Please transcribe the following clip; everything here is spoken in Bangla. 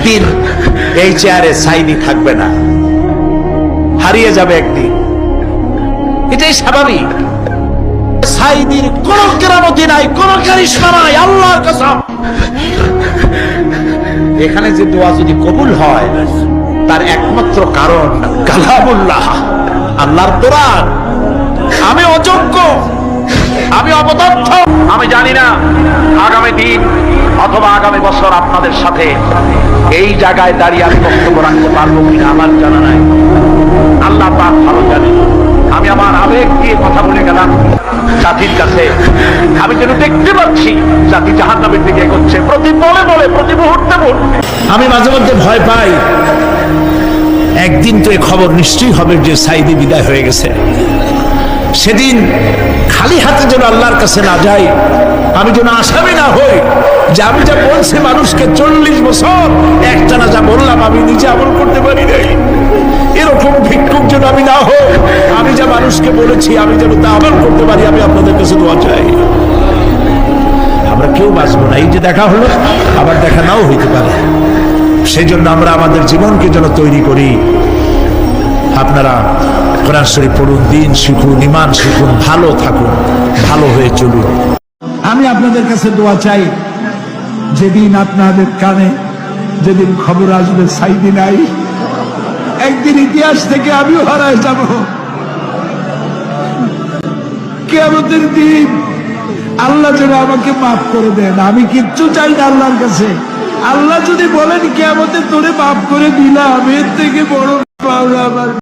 একদিন এই চেয়ারে সাইদি থাকবে না, হারিয়ে যাবে একদিন, এটাই স্বাভাবিক। সাইদির কোন কেরামতি নাই, কোন কারিশমা নাই, আল্লাহর কসম। এখানে যে দোয়া যদি কবুল হয় তার একমাত্র কারণ কালামুল্লাহ, আল্লাহর কোরআন। আমি অযোগ্য, আমি অপদার্থ, আমি জানি না আগামী দিন অথবা আগামী বছর আপনাদের সাথে এই জায়গায় দাঁড়িয়ে আমি বক্তব্য রাখতে পারবো কিনা আমার জানা নাই, আল্লাহ পাক ভালো জানেন। আমি আমার আবেগ দিয়ে কথা বলে গেলাম জাতির কাছে। আমি যেন দেখতে পাচ্ছি জাতি জাহান্নামের দিকে এগোচ্ছে, প্রতি বলে বলে, প্রতি মুহূর্তে মুহূর্তে। আমি মাঝে মধ্যে ভয় পাই, একদিন তো এই খবর নিশ্চয়ই হবে যে সাইদি বিদায় হয়ে গেছে। সেদিন খালি হাতে যেন আল্লাহর কাছে না যাই, আমি যেন আসামি না হই যে আমি যা বলছি মানুষকে 40 বছর একটানা যা বললাম আমি নিজে আমল করতে পারি নাই, এরকম ভিক্ষুক যেন আমি না হই। আমি যা মানুষকে বলেছি আমি যেন তা আমল করতে পারি। আমি আপনাদের কাছে দোয়া চাই। আমরা কেউ বাঁচবো না, এই যে দেখা হলো আবার দেখা নাও হইতে পারে। সেই জন্য আমরা আমাদের জীবনকে যেন তৈরি করি। আপনারা কোরআন শরীফ পড়ুন, দিন শিখুন, ঈমান শিখুন, ভালো থাকুন, ভালো হয়ে চলুন। আমি আপনাদের কাছে দোয়া চাই, যেদিন আপনাদের কানে যেদিন খবর আসবে সাইদি নাই, একদিন ইতিহাস থেকে আমিও হারায় যাব। কিয়ামতের দিন আল্লাহ যেন আমাকে মাফ করে দেন। আমি কিচ্ছু চাই না আল্লাহর কাছে। আল্লাহ যদি বলেন কিয়ামতে তোরে মাফ করে দিলাম, এর থেকে বড় পাওনা আমার